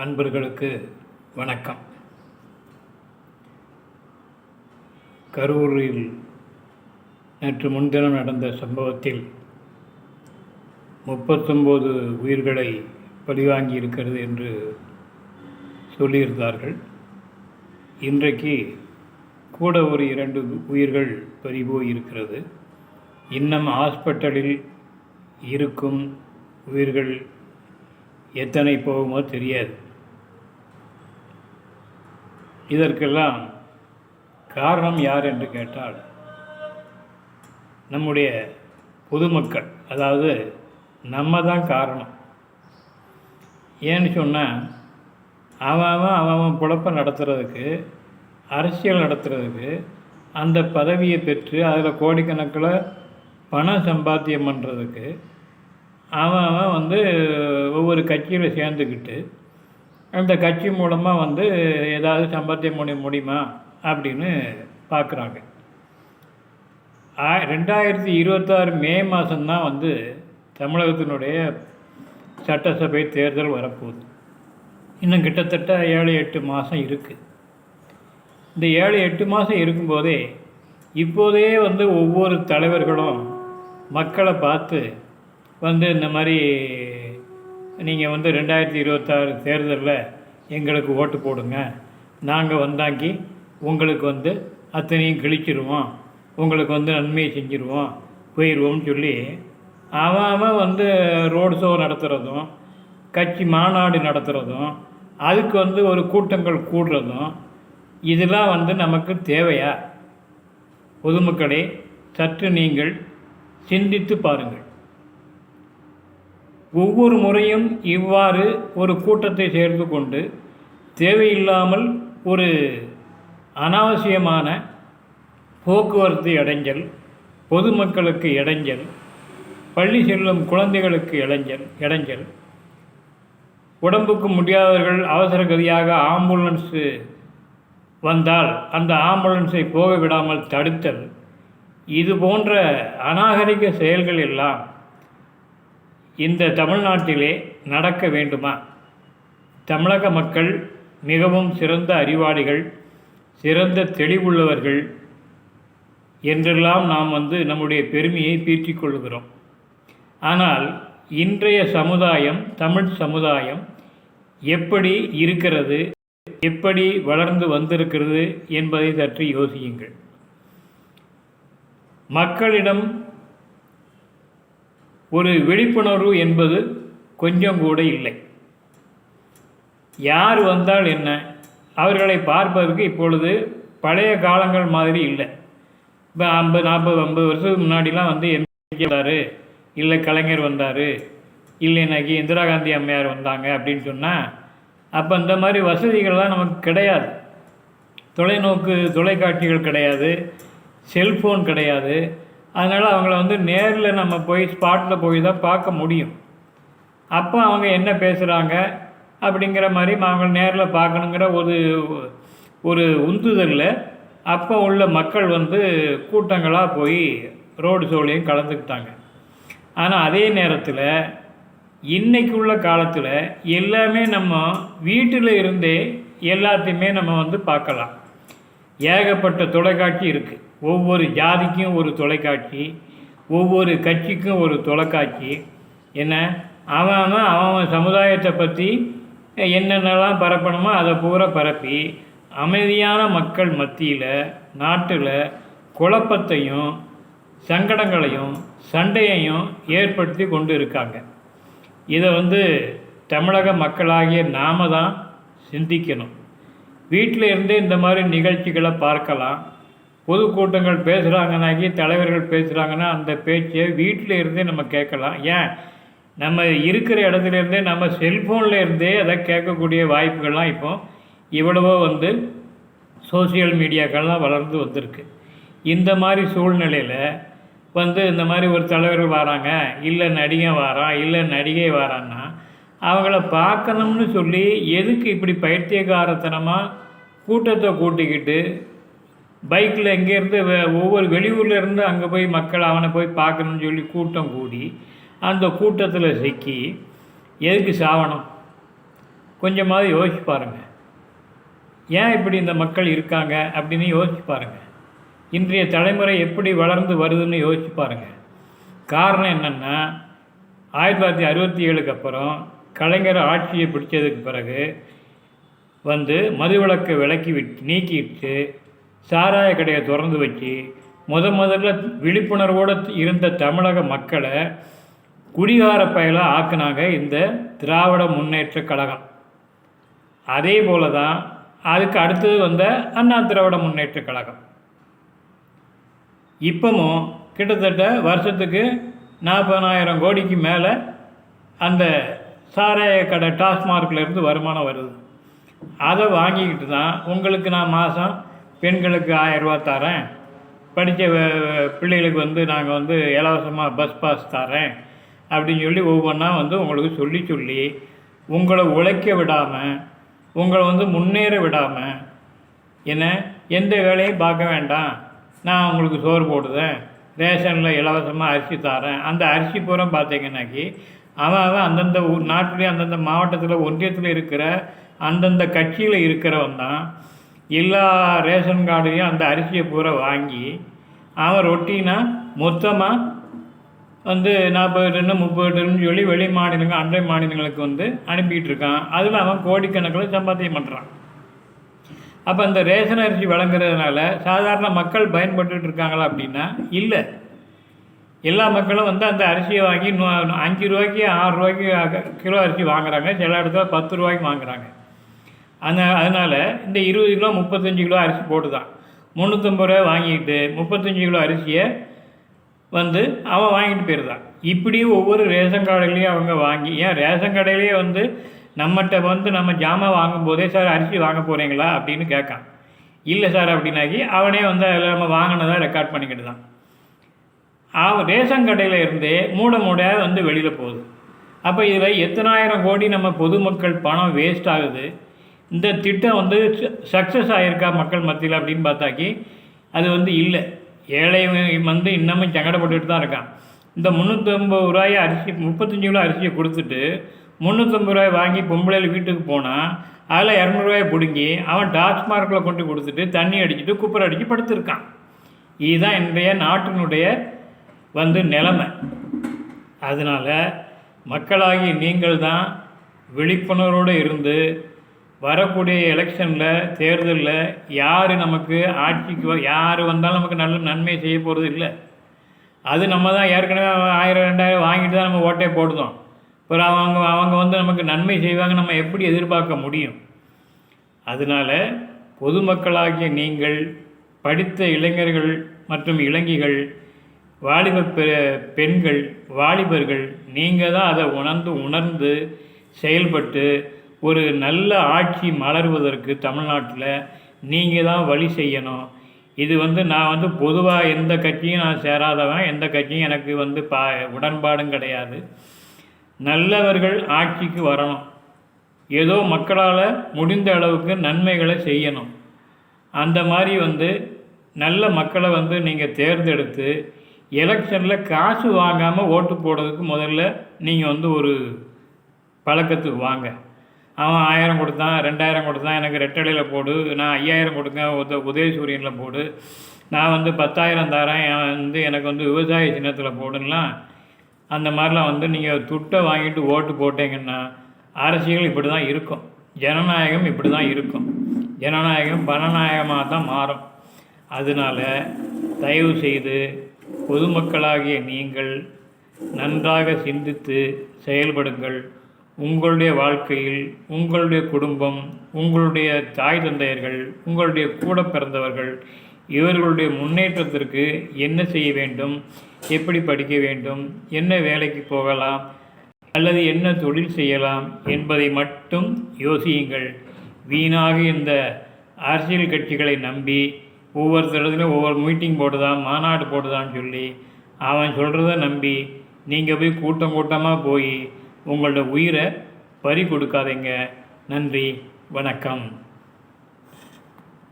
அன்பர்களுக்கு வணக்கம். கரூரில் நேற்று முன்தினம் நடந்த சம்பவத்தில் 39 உயிர்களை பழிவாங்கி இருக்கிறது என்று சொல்லியிருந்தார்கள். இன்றைக்கு கூட ஒரு 2 உயிர்கள் பறிபோய் இருக்கிறது. இன்னும் ஹாஸ்பிட்டலில் இருக்கும் உயிர்கள் எத்தனை போகுமோ தெரியாது. இதற்கெல்லாம் காரணம் யார் என்று கேட்டால் நம்முடைய பொதுமக்கள், அதாவது நம்ம தான் காரணம். ஏன்னு சொன்னால் அவன் பொழப்பை நடத்துறதுக்கு, அரசியல் நடத்துறதுக்கு, அந்த பதவியை பெற்று அதில் கோடிக்கணக்கில் பணம் சம்பாத்தியம் பண்ணுறதுக்கு அவன் ஒவ்வொரு கட்சியில் சேர்ந்துக்கிட்டு அந்த கட்சி மூலமாக ஏதாவது சம்பாத்தியம் முடியுமா அப்படின்னு பார்க்குறாங்க. 2026 மே மாதம்தான் தமிழகத்தினுடைய சட்டசபை தேர்தல் வரப்போகுது. இன்னும் கிட்டத்தட்ட 7-8 மாதம் இருக்குது. இந்த 7-8 மாதம் இருக்கும்போதே இப்போதே ஒவ்வொரு தலைவர்களும் மக்களை பார்த்து இந்த மாதிரி நீங்கள் 2026 தேர்தலில் எங்களுக்கு ஓட்டு போடுங்க, நாங்கள் வந்தாக்கி உங்களுக்கு அத்தனையும் கிழிச்சிருவோம், உங்களுக்கு நன்மையை செஞ்சுருவோம், போயிடுவோம்னு சொல்லி அவன் ரோடு ஷோ நடத்துகிறதும், கட்சி மாநாடு நடத்துகிறதும், அதுக்கு ஒரு கூட்டங்கள் கூடுறதும், இதெல்லாம் நமக்கு தேவையா? பொதுமக்களே, சற்று நீங்கள் சிந்தித்து பாருங்கள். ஒவ்வொரு முறையும் இவ்வாறு ஒரு கூட்டத்தை சேர்த்து கொண்டு தேவையில்லாமல் ஒரு அனாவசியமான போக்குவரத்து இடைஞ்சல், பொதுமக்களுக்கு இடைஞ்சல், பள்ளி செல்லும் குழந்தைகளுக்கு இடைஞ்சல், உடம்புக்கு முடியாதவர்கள் அவசர கதியாக ஆம்புலன்ஸு வந்தால் அந்த ஆம்புலன்ஸை போக விடாமல் தடுத்தல், இது போன்ற அநாகரிக செயல்கள் எல்லாம் இந்த தமிழ்நாட்டிலே நடக்க வேண்டுமா? தமிழக மக்கள் மிகவும் சிறந்த அறிவாளிகள், சிறந்த தெளிவுள்ளவர்கள் என்றெல்லாம் நாம் நம்முடைய பெருமையை பீற்றிக் கொள்கிறோம். ஆனால் இன்றைய சமுதாயம், தமிழ் சமுதாயம் எப்படி இருக்கிறது, எப்படி வளர்ந்து வந்திருக்கிறது என்பதை சற்று யோசியுங்கள். மக்களிடம் ஒரு விழிப்புணர்வு என்பது கொஞ்சம் கூட இல்லை. யார் வந்தால் என்ன, அவர்களை பார்ப்பதற்கு இப்பொழுது பழைய காலங்கள் மாதிரி இல்லை. இப்போ 50 வருஷத்துக்கு முன்னாடிலாம் எம்ஜிஆர் வந்தார், இல்லை கலைஞர் வந்தார், இல்லைனாக்கி இந்திரா காந்தி அம்மையார் வந்தாங்க அப்படின்னு சொன்னால் அப்போ இந்த மாதிரி வசதிகள்லாம் நமக்கு கிடையாது. தொலைக்காட்சிகள் கிடையாது, செல்ஃபோன் கிடையாது. அதனால் அவங்கள நேரில் நம்ம போய் ஸ்பாட்டில் போய் தான் பார்க்க முடியும். அப்போ அவங்க என்ன பேசுகிறாங்க அப்படிங்கிற மாதிரி அவங்க நேரில் பார்க்கணுங்கிற ஒரு உந்துதலில் அப்போ உள்ள மக்கள் கூட்டங்களாக போய் ரோடு ஷோலையும் கலந்துக்கிட்டாங்க. ஆனால் அதே நேரத்தில் இன்றைக்கு உள்ள காலத்தில் எல்லாமே நம்ம வீட்டில் இருந்தே எல்லாத்தையுமே நம்ம பார்க்கலாம். ஏகப்பட்ட தொலைக்காட்சி இருக்குது. ஒவ்வொரு ஜாதிக்கும் ஒரு தொலைக்காட்சி, ஒவ்வொரு கட்சிக்கும் ஒரு தொலைக்காட்சி. என்ன அவன் சமுதாயத்தை பற்றி என்னென்னலாம் பரப்பணுமோ அதை பூரா பரப்பி அமைதியான மக்கள் மத்தியில் நாட்டில் குழப்பத்தையும் சங்கடங்களையும் சண்டையையும் ஏற்படுத்தி கொண்டு இருக்காங்க. இதை தமிழக மக்களாகிய நாம் தான் சிந்திக்கணும். வீட்டில் இருந்தே இந்த மாதிரி நிகழ்ச்சிகளை பார்க்கலாம். பொதுக்கூட்டங்கள் பேசுகிறாங்கன்னாக்கி, தலைவர்கள் பேசுகிறாங்கன்னா அந்த பேச்சை வீட்டில் இருந்தே நம்ம கேட்கலாம். ஏன், நம்ம இருக்கிற இடத்துல இருந்தே நம்ம செல்ஃபோனில் இருந்தே அதை கேட்கக்கூடிய வாய்ப்புகள்லாம் இப்போ இவ்வளவோ சோசியல் மீடியாக்கள்லாம் வளர்ந்து வந்திருக்கு. இந்த மாதிரி சூழ்நிலையில் இந்த மாதிரி ஒரு தலைவர்கள் வராங்க, இல்லை நடிகன் வாரான், இல்லை நடிகை வாரான்னா அவங்கள பார்க்கணும்னு சொல்லி எதுக்கு இப்படி பைத்தியக்காரத்தனமாக கூட்டத்தை கூட்டிக்கிட்டு பைக்கில் எங்கேருந்து ஒவ்வொரு வெளியூரில் இருந்து அங்கே போய் மக்கள் அவனை போய் பார்க்கணுன்னு சொல்லி கூட்டம் கூடி அந்த கூட்டத்தில் சிக்கி எதுக்கு சாவணும்? கொஞ்சமாவது யோசிச்சு பாருங்கள். ஏன் இப்படி இந்த மக்கள் இருக்காங்க அப்படின்னு யோசிச்சு பாருங்கள். இன்றைய தலைமுறை எப்படி வளர்ந்து வருதுன்னு யோசிச்சு பாருங்கள். காரணம் என்னென்னா, 1967க்கு அப்புறம் கலைஞர் ஆட்சியை பிடிச்சதுக்கு பிறகு மதுவிலக்கை நீக்கிட்டு சாராய கடையை திறந்து வச்சு முதல்ல விழிப்புணர்வோடு இருந்த தமிழக மக்களை குடிகார பயலாக ஆக்குனாங்க இந்த திராவிட முன்னேற்ற கழகம். அதே போல தான் அதுக்கு அடுத்தது வந்த அண்ணா திராவிட முன்னேற்ற கழகம். இப்போவும் கிட்டத்தட்ட வருஷத்துக்கு 40,000 கோடிக்கு மேலே அந்த சாராய கடை டாஸ்மார்க்லேருந்து வருமானம் வருது. அதை வாங்கிக்கிட்டு தான் உங்களுக்கு நான் மாதம் பெண்களுக்கு 1000 ரூபா தரேன், படித்த பிள்ளைகளுக்கு நாங்கள் இலவசமாக பஸ் பாஸ் தரேன் அப்படின்னு சொல்லி ஒவ்வொன்றா உங்களுக்கு சொல்லி உங்களை உழைக்க விடாமல், உங்களை முன்னேற விடாமல், எந்த வேலையும் பார்க்க வேண்டாம், நான் உங்களுக்கு சோறு போடுதேன், ரேஷனில் இலவசமாக அரிசி தரேன். அந்த அரிசி பூரா பார்த்தீங்கன்னாக்கி அவன் அந்தந்த நாட்டிலே அந்தந்த மாவட்டத்தில் ஒன்றியத்தில் இருக்கிற அந்தந்த கட்சியில் இருக்கிறவன் தான் எல்லா ரேஷன் கார்டையும் அந்த அரிசியை பூரா வாங்கி அவன் ரொட்டீனாக மொத்தமாக 40 டன் 30 டன் சொல்லி வெளி மாநிலங்கள் அண்டை மாநிலங்களுக்கு அனுப்பிட்டு இருக்கான். அதில் அவன் கோடிக்கணக்கில் சம்பாத்தியம் பண்ணுறான். அப்போ அந்த ரேஷன் அரிசி வழங்குறதுனால சாதாரண மக்கள் பயன்பட்டு இருக்காங்களா அப்படின்னா இல்லை. எல்லா மக்களும் அந்த அரிசியை வாங்கி 5 ரூபாய்க்கு 6 ரூபாய்க்கு கிலோ அரிசி வாங்குறாங்க, சில இடத்துல 10 ரூபாய்க்கு வாங்குறாங்க. அதனால் இந்த 20 கிலோ 35 கிலோ அரிசி போட்டு தான் 350 ரூபாய் வாங்கிட்டு 35 கிலோ அரிசியை அவன் வாங்கிட்டு போயிருந்தான். இப்படி ஒவ்வொரு ரேஷன் கடையிலையும் அவங்க வாங்கி, ஏன் ரேஷன் கடையிலேயே நம்மகிட்ட நம்ம ஜாமான் வாங்கும்போதே சார் அரிசி வாங்க போகிறீங்களா அப்படின்னு கேட்கான். இல்லை சார் அப்படின்னாக்கி அவனே அதில் நம்ம வாங்கினதாக ரெக்கார்ட் பண்ணிக்கிட்டு தான் அவன் ரேஷன் கடையில் இருந்தே மூடையாக வெளியில் போகுது. அப்போ இதில் எத்தனாயிரம் கோடி நம்ம பொதுமக்கள் பணம் வேஸ்ட் ஆகுது. இந்த திட்டம் சக்ஸஸ் ஆகிருக்கா மக்கள் மத்தியில் அப்படின்னு பார்த்தாக்கி அது இல்லை. ஏழை இன்னமும் சங்கடப்பட்டுட்டு தான் இருக்கான். இந்த 350 ரூபாய் அரிசி 35 கிலோ அரிசியை கொடுத்துட்டு 350 ரூபாய் வாங்கி பொம்பளையில் வீட்டுக்கு போனால் அதில் 200 ரூபாயை பிடுங்கி அவன் டாஸ்மார்க்கில் கொண்டு கொடுத்துட்டு தண்ணி அடிச்சுட்டு குப்பரை அடித்து படுத்துருக்கான். இதுதான் இன்றைய நாட்டினுடைய நிலைமை. அதனால் மக்களாகி நீங்கள் தான் விழிப்புணர்வோடு இருந்து வரக்கூடிய எலெக்ஷனில் தேர்தலில் யார் நமக்கு ஆட்சிக்கு யார் வந்தாலும் நமக்கு நல்ல நன்மை செய்ய போகிறது இல்லை. அது நம்ம தான் ஏற்கனவே 1000 2000 வாங்கிட்டு தான் நம்ம ஓட்டே போடுதோம். அப்புறம் அவங்க நமக்கு நன்மை செய்வாங்க நம்ம எப்படி எதிர்பார்க்க முடியும்? அதனால் பொதுமக்களாகிய நீங்கள், படித்த இளைஞர்கள் மற்றும் இளைஞிகள், வாலிப பெண்கள், வாலிபர்கள், நீங்கள் தான் அதை உணர்ந்து செயல்பட்டு ஒரு நல்ல ஆட்சி மலர்வதற்கு தமிழ்நாட்டில் நீங்கள் தான் வழி செய்யணும். இது நான் பொதுவாக எந்த கட்சியும் நான் சேராதவன், எந்த கட்சியும் எனக்கு உடன்பாடும் கிடையாது. நல்லவர்கள் ஆட்சிக்கு வரணும். ஏதோ மக்களால் முடிந்த அளவுக்கு நன்மைகளை செய்யணும். அந்த மாதிரி நல்ல மக்களை நீங்கள் தேர்ந்தெடுத்து எலெக்ஷனில் காசு வாங்காமல் ஓட்டு போடுறதுக்கு முதல்ல நீங்கள் ஒரு பழக்கத்துக்கு வாங்க. அவன் 1000 கொடுத்தான், 2000 கொடுத்தான், எனக்கு ரெட்டடையில் போடு, நான் 5000 கொடுங்க உதயசூரியனில் போடு, நான் 10,000 தரேன், எனக்கு விவசாய சின்னத்தில் போடுலாம். அந்த மாதிரிலாம் நீங்கள் துட்டை வாங்கிட்டு ஓட்டு போட்டீங்கன்னா அரசியல் இப்படி தான் இருக்கும். ஜனநாயகம் இப்படி தான் இருக்கும். ஜனநாயகம் பணநாயகமாக தான் மாறும். அதனால் தயவு செய்து பொதுமக்களாகிய நீங்கள் நன்றாக சிந்தித்து செயல்படுங்கள். உங்களுடைய வாழ்க்கையில் உங்களுடைய குடும்பம், உங்களுடைய தாய் தந்தையர்கள், உங்களுடைய கூட பிறந்தவர்கள் இவர்களுடைய முன்னேற்றத்திற்கு என்ன செய்ய வேண்டும், எப்படி படிக்க வேண்டும், என்ன வேலைக்கு போகலாம் அல்லது என்ன தொழில் செய்யலாம் என்பதை மட்டும் யோசியுங்கள். வீணாக இந்த அரசியல் கட்சிகளை நம்பி ஒவ்வொருத்தரத்துலையும் ஒவ்வொரு மீட்டிங் போடுதான், மாநாடு போடுதான்னு சொல்லி அவன் சொல்கிறத நம்பி நீங்கள் போய் கூட்டமாக போய் உங்களோட உயிரை பறி கொடுக்காதீங்க. நன்றி, வணக்கம்.